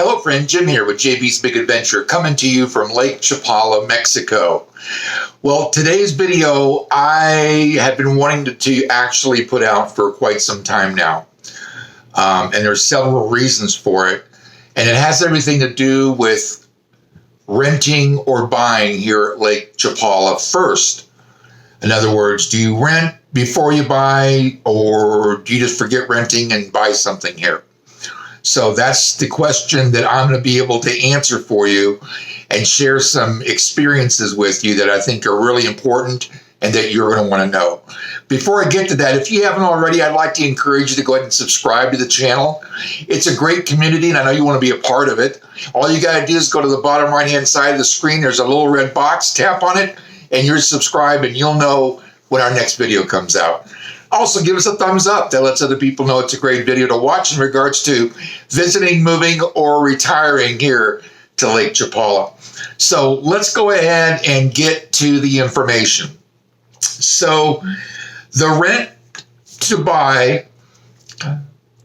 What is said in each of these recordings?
Hello friend, Jim here with JB's Big Adventure, coming to you from Lake Chapala, Mexico. Well, today's video I have been wanting to actually put out for quite some time now. And there's several reasons for it. And it has everything to do with renting or buying here at Lake Chapala first. In other words, do you rent before you buy, or do you just forget renting and buy something here? So that's the question that I'm going to be able to answer for you and share some experiences with you that I think are really important and that you're going to want to know. Before I get to that, if you haven't already, I'd like to encourage you to go ahead and subscribe to the channel. It's a great community, and I know you want to be a part of it. All you got to do is go to the bottom right-hand side of the screen. There's a little red box. Tap on it, and you're subscribed, and you'll know when our next video comes out. Also, give us a thumbs up. That lets other people know it's a great video to watch in regards to visiting, moving, or retiring here to Lake Chapala. So let's go ahead and get to the information. So the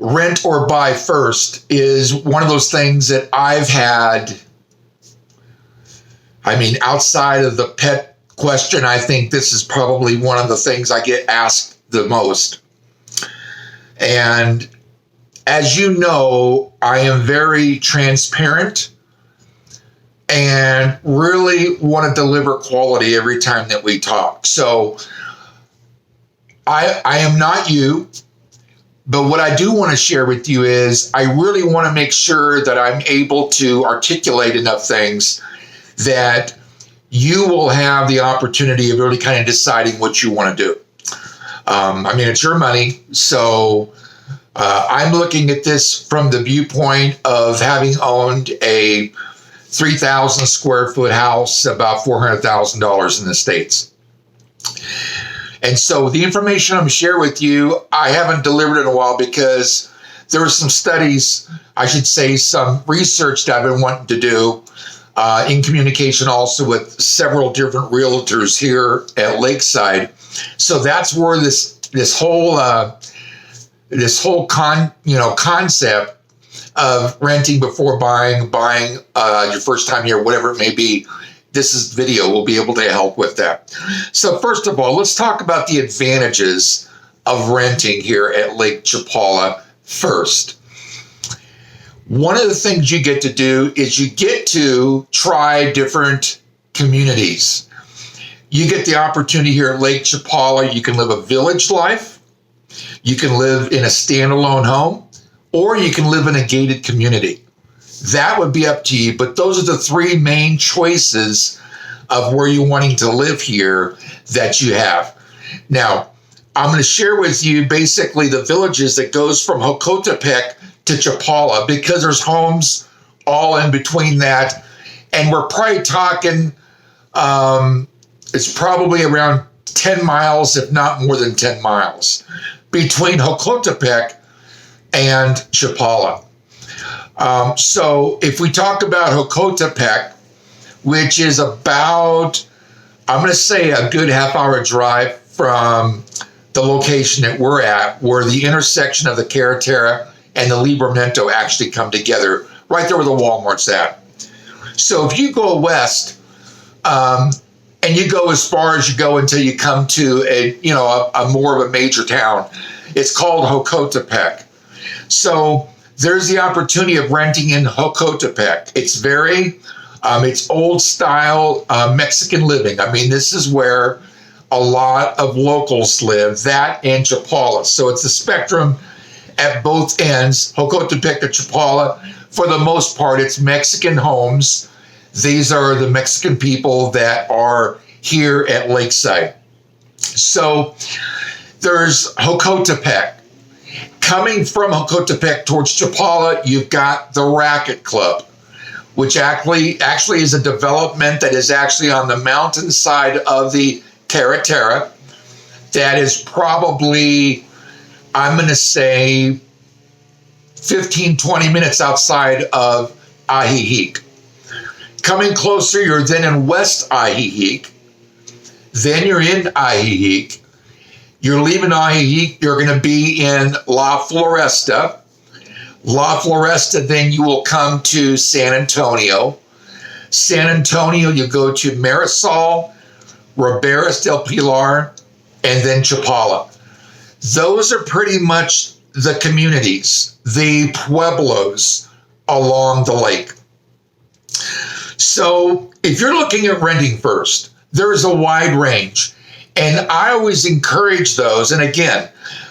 rent or buy first is one of those things that I've had. I mean, outside of the pet question, I think this is probably one of the things I get asked the most. And as you know, I am very transparent and really want to deliver quality every time that we talk. So I am not you, but what I do want to share with you is I really want to make sure that I'm able to articulate enough things that you will have the opportunity of really kind of deciding what you want to do. I mean, it's your money, so I'm looking at this from the viewpoint of having owned a 3,000 square foot house, about $400,000 in the States. And so the information I'm going to share with you, I haven't delivered in a while because there were some studies, I should say some research that I've been wanting to do in communication also with several different realtors here at Lakeside. So that's where this whole concept of renting before buying your first time here, whatever it may be, this video will be able to help with that. So first of all, let's talk about the advantages of renting here at Lake Chapala first. One of the things you get to do is you get to try different communities. You get the opportunity here at Lake Chapala. You can live a village life, you can live in a standalone home, or you can live in a gated community. That would be up to you, but those are the three main choices of where you're wanting to live here that you have. Now, I'm going to share with you basically the villages that goes from Hocotepec to Chapala, because there's homes all in between that, and we're probably talking it's probably around 10 miles, if not more than 10 miles, between Hocotepec and Chapala. So if we talk about Hocotepec, which is about, I'm going to say a good half-hour drive from the location that we're at, where the intersection of the Carretera and the Libramento actually come together, right there where the Walmart's at. So if you go west, and you go as far as you go until you come to a more of a major town, it's called Hocotepec. So there's the opportunity of renting in Hocotepec. It's it's old style Mexican living. I mean, this is where a lot of locals live, that and Chapala. So it's a spectrum at both ends, Hocotepec to Chapala. For the most part, it's Mexican homes. These are the Mexican people that are here at Lakeside. So there's Hocotepec. Coming from Hocotepec towards Chapala, you've got the Racket Club, which actually is a development that is actually on the mountainside of the Carretera. That is probably, I'm going to say, 15, 20 minutes outside of Ajijic. Coming closer, you're then in West Ajijic. Then you're in Ajijic. You're leaving Ajijic, you're going to be in La Floresta. La Floresta, then you will come to San Antonio. San Antonio, you go to Marisol, Riberas del Pilar, and then Chapala. Those are pretty much the communities, the pueblos along the lake. So if you're looking at renting first, there's a wide range. And I always encourage those. And again,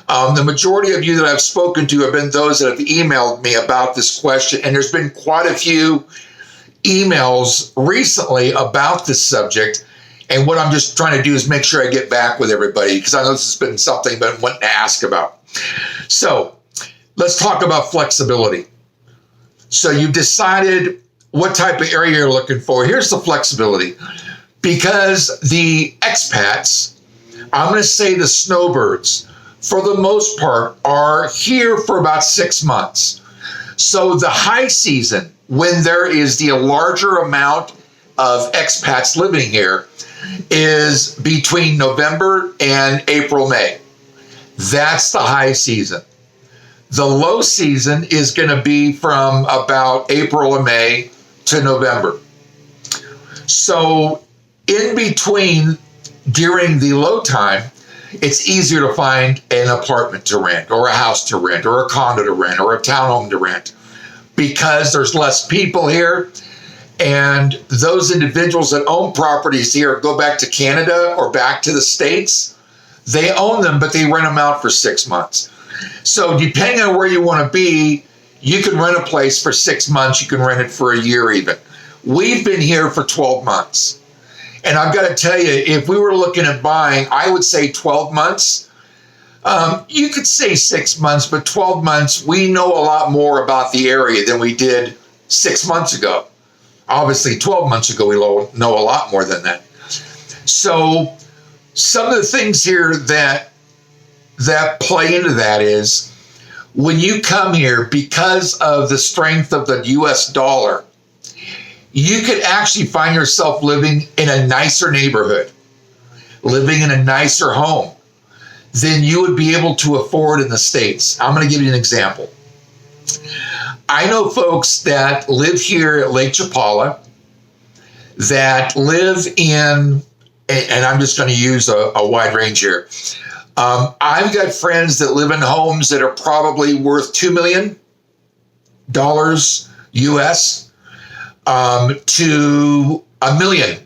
the majority of you that I've spoken to have been those that have emailed me about this question. And there's been quite a few emails recently about this subject. And what I'm just trying to do is make sure I get back with everybody, because I know this has been something I've been wanting to ask about. So let's talk about flexibility. So you've decided what type of area you're looking for. Here's the flexibility. Because the expats, I'm going to say the snowbirds, for the most part, are here for about 6 months. So the high season, when there is the larger amount of expats living here, is between November and April, May. That's the high season. The low season is going to be from about April and May to November. So in between, during the low time, it's easier to find an apartment to rent, or a house to rent, or a condo to rent, or a townhome to rent, because there's less people here. And those individuals that own properties here go back to Canada or back to the States. They own them, but they rent them out for 6 months. So depending on where you want to be, you can rent a place for 6 months. You can rent it for a year even. We've been here for 12 months. And I've got to tell you, if we were looking at buying, I would say 12 months. You could say 6 months, but 12 months, we know a lot more about the area than we did 6 months ago. Obviously, 12 months ago, we know a lot more than that. So some of the things here that play into that is, when you come here, because of the strength of the US dollar, you could actually find yourself living in a nicer neighborhood, living in a nicer home than you would be able to afford in the States. I'm going to give you an example. I know folks that live here at Lake Chapala that live in, and I'm just going to use a wide range here. I've got friends that live in homes that are probably worth $2 million US to $1 million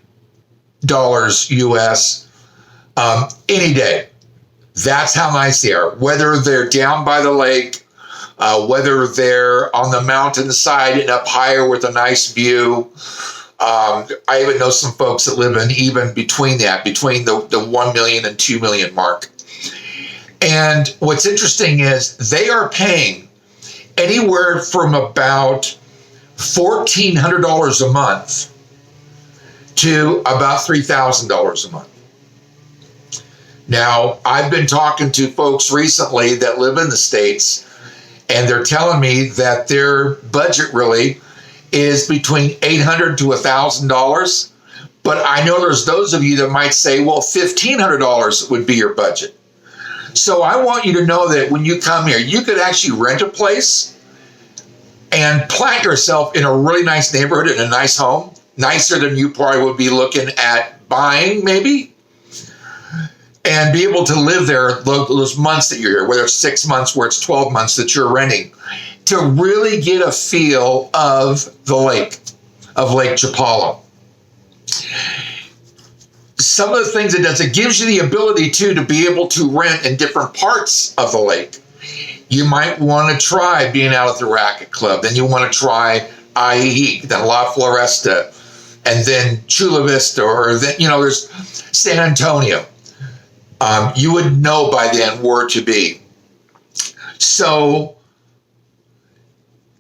US any day. That's how nice they are. Whether they're down by the lake, whether they're on the mountainside and up higher with a nice view. I even know some folks that live in even between the 1 million and 2 million mark. And what's interesting is they are paying anywhere from about $1,400 a month to about $3,000 a month. Now, I've been talking to folks recently that live in the States, and they're telling me that their budget really is between $800 to $1,000. But I know there's those of you that might say, well, $1,500 would be your budget. So I want you to know that when you come here, you could actually rent a place and plant yourself in a really nice neighborhood, in a nice home, nicer than you probably would be looking at buying maybe, and be able to live there those months that you're here, whether it's 6 months, where it's 12 months that you're renting, to really get a feel of the lake, of Lake Chapala. Some of the things it does, it gives you the ability to be able to rent in different parts of the lake. You might want to try being out at the Racket Club. Then you want to try Ajijic, then La Floresta, and then Chula Vista, or then, there's San Antonio. You would know by then where to be. So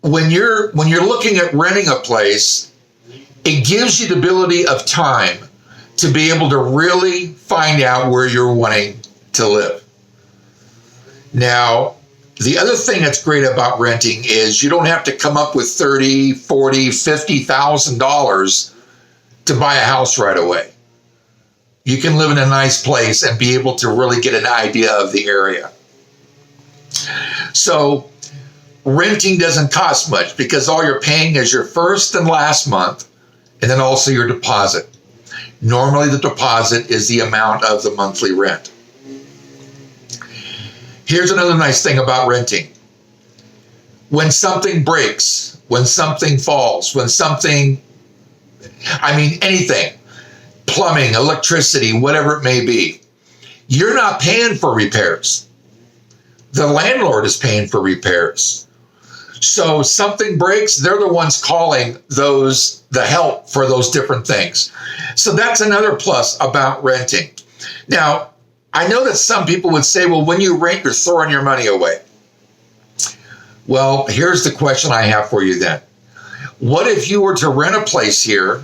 when you're looking at renting a place, it gives you the ability of time to be able to really find out where you're wanting to live. Now, the other thing that's great about renting is you don't have to come up with $30,000, $40,000, $50,000 to buy a house right away. You can live in a nice place and be able to really get an idea of the area. So renting doesn't cost much because all you're paying is your first and last month, and then also your deposit. Normally, the deposit is the amount of the monthly rent. Here's another nice thing about renting. When something breaks, when something falls, anything, plumbing, electricity, whatever it may be, you're not paying for repairs. The landlord is paying for repairs. So something breaks, they're the ones calling the help for those different things. So that's another plus about renting. Now, I know that some people would say, well, when you rent, you're throwing your money away. Well, here's the question I have for you then. What if you were to rent a place here?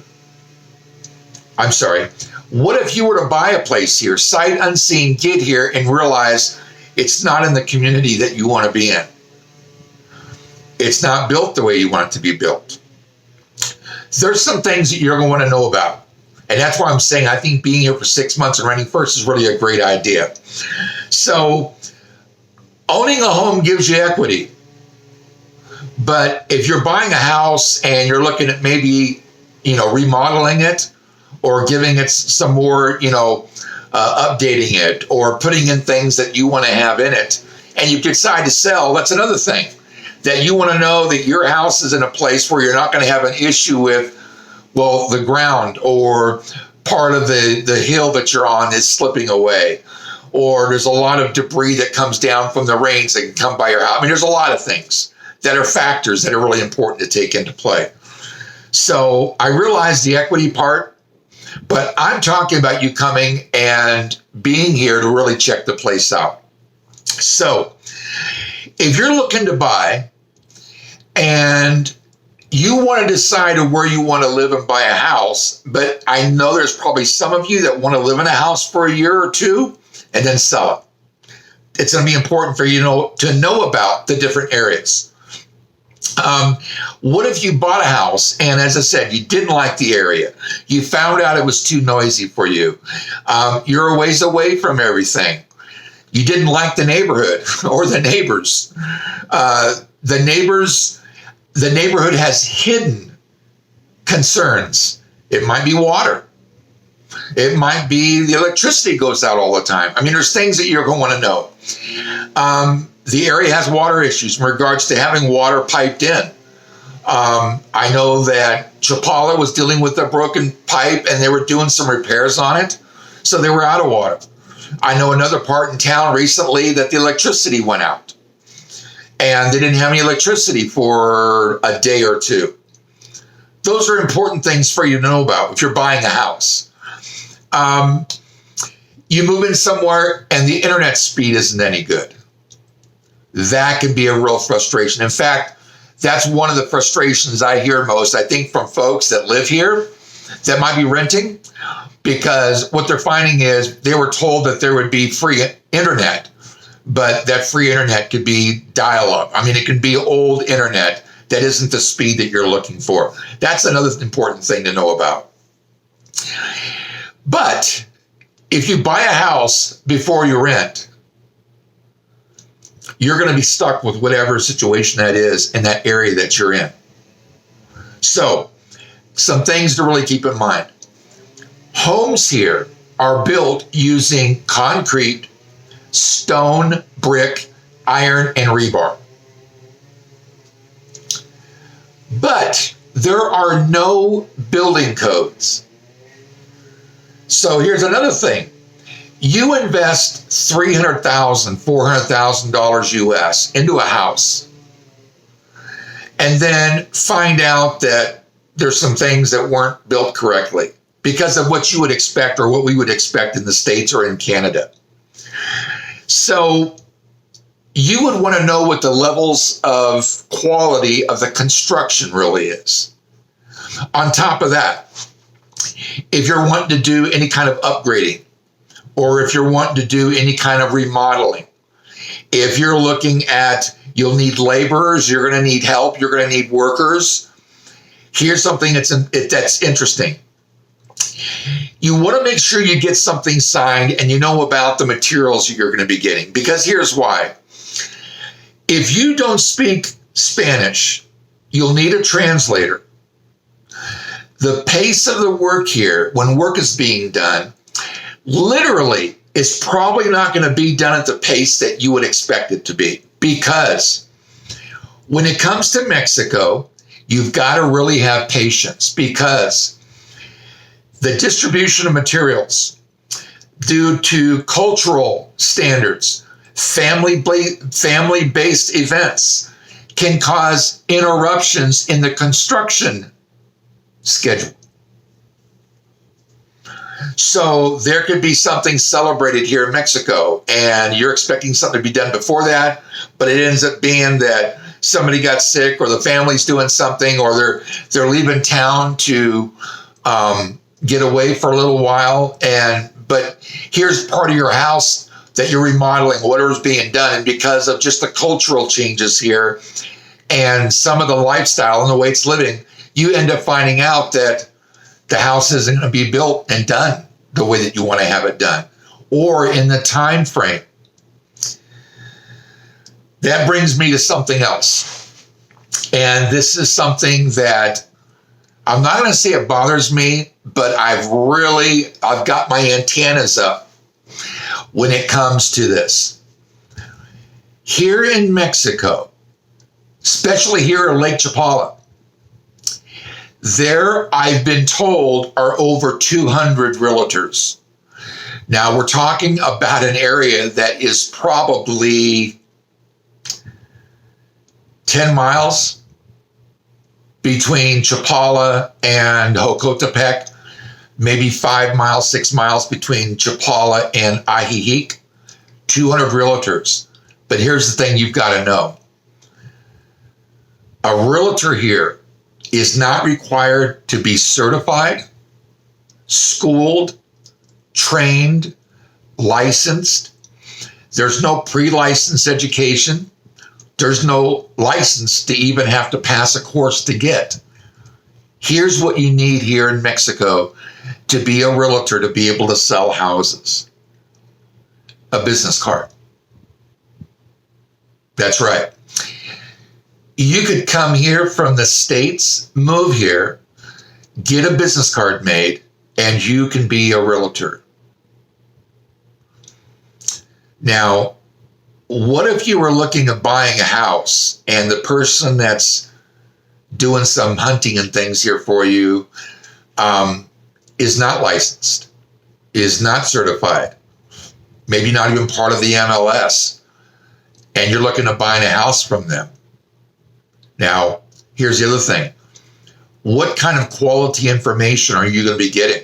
What if you were to buy a place here, sight unseen, get here and realize it's not in the community that you want to be in? It's not built the way you want it to be built. There's some things that you're going to want to know about. And that's why I'm saying I think being here for 6 months and renting first is really a great idea. So owning a home gives you equity. But if you're buying a house and you're looking at maybe, remodeling it or giving it some more, updating it or putting in things that you want to have in it, and you decide to sell, that's another thing. That you want to know that your house is in a place where you're not going to have an issue with, the ground or part of the hill that you're on is slipping away, or there's a lot of debris that comes down from the rains that can come by your house. There's a lot of things that are factors that are really important to take into play. So I realize the equity part, but I'm talking about you coming and being here to really check the place out. So if you're looking to buy and you want to decide where you want to live and buy a house, but I know there's probably some of you that want to live in a house for a year or two and then sell it. It's going to be important for you to know about the different areas. What if you bought a house and, as I said, you didn't like the area? You found out it was too noisy for you. You're a ways away from everything. You didn't like the neighborhood or the neighbors. The neighborhood has hidden concerns. It might be water. It might be the electricity goes out all the time. There's things that you're going to want to know. The area has water issues in regards to having water piped in. I know that Chapala was dealing with a broken pipe and they were doing some repairs on it, so they were out of water. I know another part in town recently that the electricity went out and they didn't have any electricity for a day or two. Those are important things for you to know about if you're buying a house. You move in somewhere and the internet speed isn't any good. That can be a real frustration. In fact, that's one of the frustrations I hear most, I think, from folks that live here that might be renting, because what they're finding is they were told that there would be free internet, but that free internet could be dial-up. It can be old internet that isn't the speed that you're looking for. That's another important thing to know about. But if you buy a house before you rent, you're going to be stuck with whatever situation that is in that area that you're in. So, some things to really keep in mind. Homes here are built using concrete, stone, brick, iron, and rebar. But there are no building codes. So here's another thing. You invest $300,000, $400,000 US into a house, and then find out that there's some things that weren't built correctly because of what you would expect or what we would expect in the States or in Canada. So you would want to know what the levels of quality of the construction really is. On top of that, if you're wanting to do any kind of upgrading, or if you're wanting to do any kind of remodeling, if you're looking at, you'll need laborers, you're going to need help, you're going to need workers. Here's something that's interesting. You want to make sure you get something signed and you know about the materials that you're going to be getting, because here's why. If you don't speak Spanish. You'll need a translator. The pace of the work here, when work is being done, literally is probably not going to be done at the pace that you would expect it to be. Because when it comes to Mexico, you've got to really have patience, because the distribution of materials, due to cultural standards, family-based events, can cause interruptions in the construction schedule. So there could be something celebrated here in Mexico, and you're expecting something to be done before that, but it ends up being that somebody got sick, or the family's doing something, or they're leaving town to get away for a little while, but here's part of your house that you're remodeling, whatever's being done, and because of just the cultural changes here and some of the lifestyle and the way it's living, you end up finding out that the house isn't going to be built and done the way that you want to have it done, or in the time frame. That brings me to something else. And this is something that I'm not going to say it bothers me, but I've got my antennas up when it comes to this. Here in Mexico, especially here in Lake Chapala, there, I've been told, are over 200 realtors. Now, we're talking about an area that is probably 10 miles between Chapala and Jocotepec, maybe 5 miles, 6 miles between Chapala and Ajijic. 200 realtors. But here's the thing you've got to know. A realtor here is not required to be certified, schooled, trained, licensed. There's no pre-license education. There's no license to even have to pass a course to get. Here's what you need here in Mexico to be a realtor, to be able to sell houses. A business card. That's right. You could come here from the States, move here, get a business card made, and you can be a realtor. Now, what if you were looking at buying a house and the person that's doing some hunting and things here for you is not licensed, is not certified, maybe not even part of the MLS, and you're looking at buying a house from them? Now, here's the other thing. What kind of quality information are you going to be getting?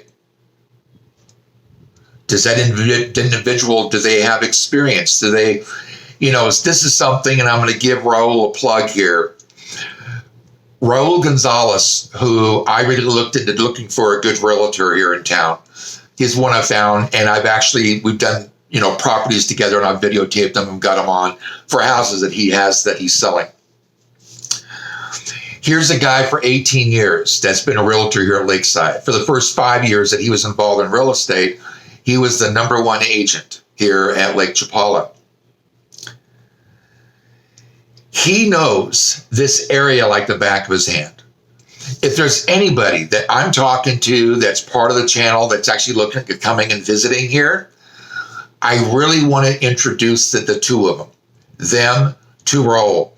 Does that individual, do they have experience? Do they, this is something, and I'm going to give Raul a plug here. Raul Gonzalez, who I really looked into looking for a good realtor here in town. He's one I found, and we've done, properties together, and I've videotaped them and got them on for houses that he has that he's selling. Here's a guy for 18 years that's been a realtor here at Lakeside. For the first 5 years that he was involved in real estate, he was the #1 agent here at Lake Chapala. He knows this area like the back of his hand. If there's anybody that I'm talking to that's part of the channel that's actually looking at coming and visiting here, I really want to introduce the two of them to Raul.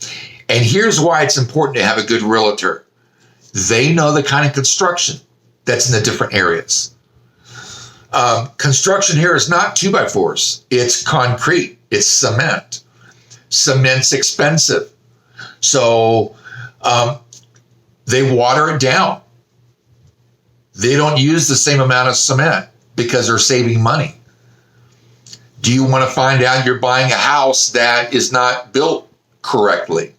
And here's why it's important to have a good realtor. They know the kind of construction that's in the different areas. Construction here is not 2x4s. It's concrete. It's cement. Cement's expensive. So they water it down. They don't use the same amount of cement because they're saving money. Do you want to find out you're buying a house that is not built correctly?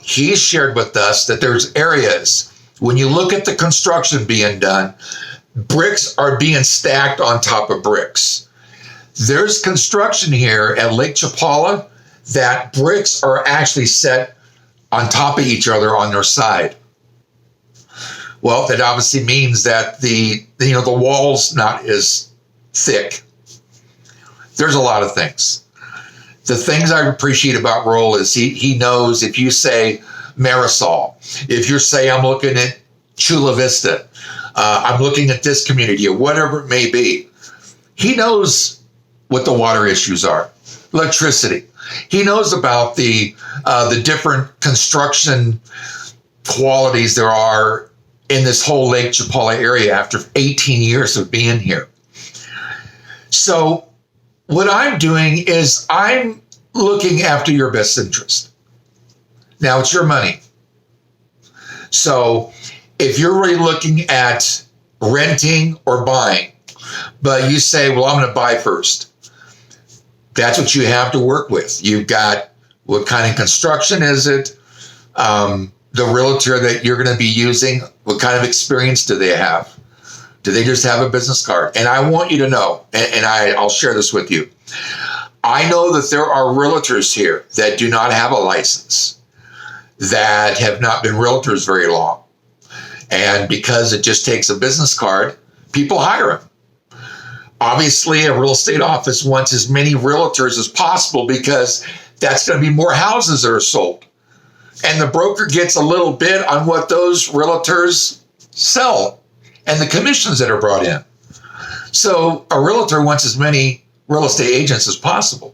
He shared with us that there's areas, when you look at the construction being done, bricks are being stacked on top of bricks. There's construction here at Lake Chapala that bricks are actually set on top of each other on their side. Well, that obviously means that the wall's not as thick. There's a lot of things. The things I appreciate about Roll is he knows if you say Marisol, if you say I'm looking at Chula Vista, I'm looking at this community or whatever it may be, he knows what the water issues are, electricity. He knows about the different construction qualities there are in this whole Lake Chapala area after 18 years of being here. So what I'm doing is I'm looking after your best interest. Now it's your money. So if you're really looking at renting or buying, but you say, well, I'm going to buy first, that's what you have to work with. You've got, what kind of construction is it? The realtor that you're going to be using, what kind of experience do they have? Do they just have a business card? And I want you to know, and I'll share this with you. I know that there are realtors here that do not have a license, that have not been realtors very long. And because it just takes a business card, people hire them. Obviously, a real estate office wants as many realtors as possible because that's going to be more houses that are sold. And the broker gets a little bit on what those realtors sell and the commissions that are brought in. So a realtor wants as many real estate agents as possible.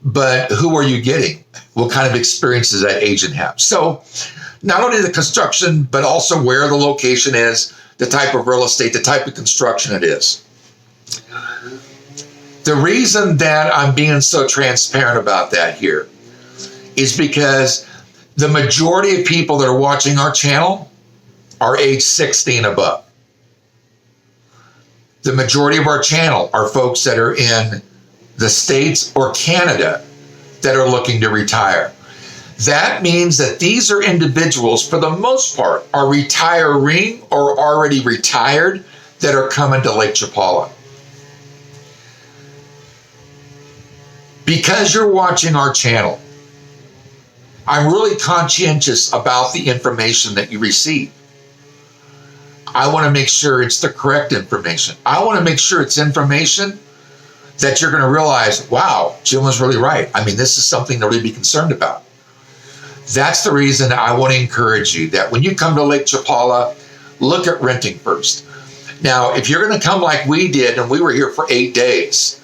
But who are you getting? What kind of experience does that agent have? So not only the construction, but also where the location is, the type of real estate, the type of construction it is. The reason that I'm being so transparent about that here is because the majority of people that are watching our channel are age 60 and above. The majority of our channel are folks that are in the States or Canada that are looking to retire. That means that these are individuals, for the most part, are retiring or already retired that are coming to Lake Chapala. Because you're watching our channel, I'm really conscientious about the information that you receive. I want to make sure it's the correct information. I want to make sure it's information that you're going to realize, wow, Jim was really right. I mean, this is something to really be concerned about. That's the reason I want to encourage you that when you come to Lake Chapala, look at renting first. Now, if you're going to come like we did, and we were here for 8 days,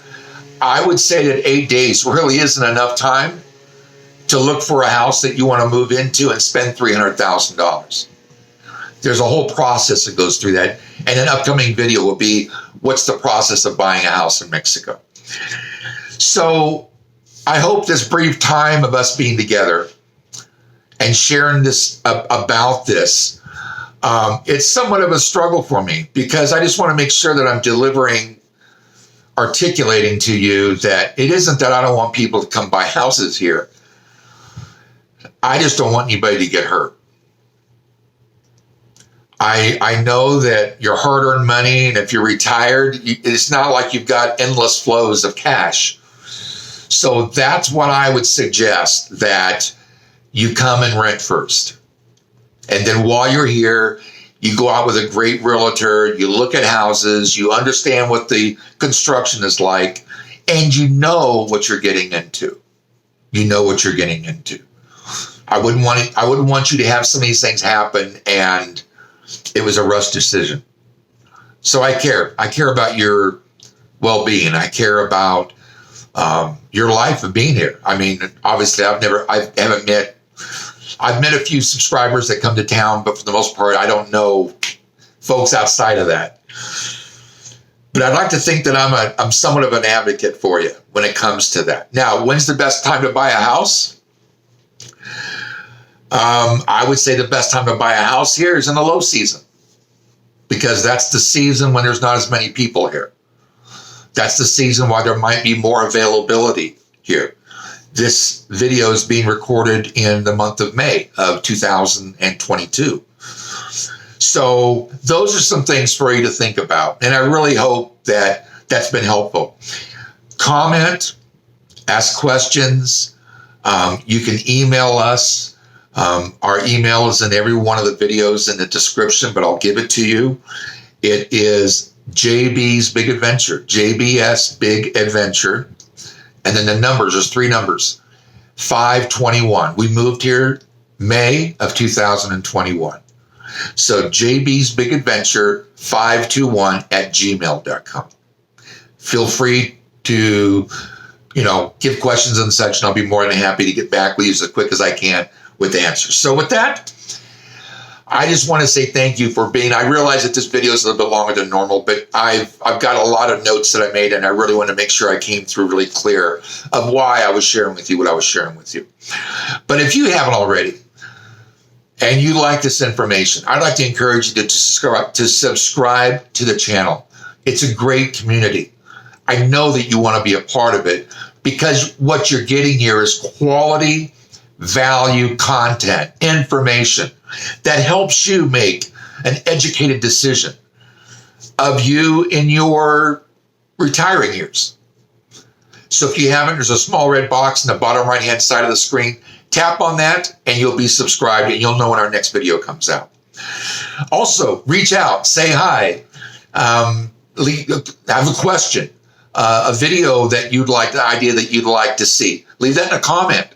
I would say that 8 days really isn't enough time to look for a house that you want to move into and spend $300,000. There's a whole process that goes through that. And an upcoming video will be, what's the process of buying a house in Mexico? So I hope this brief time of us being together and sharing this about this, it's somewhat of a struggle for me because I just want to make sure that I'm articulating to you that it isn't that I don't want people to come buy houses here. I just don't want anybody to get hurt. I know that your hard-earned money, and if you're retired, it's not like you've got endless flows of cash. So that's what I would suggest, that you come and rent first. And then while you're here, you go out with a great realtor, you look at houses, you understand what the construction is like, and you know what you're getting into. You know what you're getting into. I wouldn't want you to have some of these things happen and it was a rush decision. So I care. I care about your well-being. I care about your life of being here. I mean, obviously, I've met a few subscribers that come to town, but for the most part, I don't know folks outside of that. But I'd like to think that I'm somewhat of an advocate for you when it comes to that. Now, when's the best time to buy a house? I would say the best time to buy a house here is in the low season, because that's the season when there's not as many people here. That's the season why there might be more availability here. This video is being recorded in the month of May of 2022. So those are some things for you to think about. And I really hope that that's been helpful. Comment, ask questions. You can email us. Our email is in every one of the videos in the description, but I'll give it to you. It is JB's Big Adventure, JBS Big Adventure And then the numbers, there's 3 numbers. 521. We moved here May of 2021. So JB's Big Adventure 521 at gmail.com. Feel free to, give questions in the section. I'll be more than happy to get back with you as quick as I can with answers. So with that, I just want to say thank you for being. I realize that this video is a little bit longer than normal, but I've got a lot of notes that I made, and I really want to make sure I came through really clear of why I was sharing with you what I was sharing with you. But if you haven't already, and you like this information, I'd like to encourage you to subscribe to the channel. It's a great community. I know that you want to be a part of it because what you're getting here is quality, value content, information that helps you make an educated decision of you in your retiring years. So if you haven't, there's a small red box in the bottom right-hand side of the screen. Tap on that and you'll be subscribed and you'll know when our next video comes out. Also, reach out, say hi, have a question, a video that you'd like, the idea that you'd like to see. Leave that in a comment.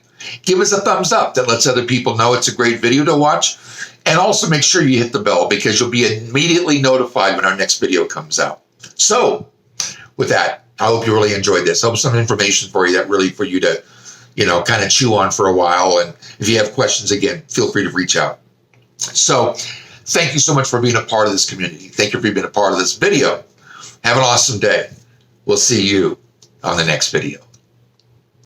Give us a thumbs up that lets other people know it's a great video to watch. And also make sure you hit the bell because you'll be immediately notified when our next video comes out. So with that, I hope you really enjoyed this. I hope some information for you that really for you to, kind of chew on for a while. And if you have questions, again, feel free to reach out. So thank you so much for being a part of this community. Thank you for being a part of this video. Have an awesome day. We'll see you on the next video.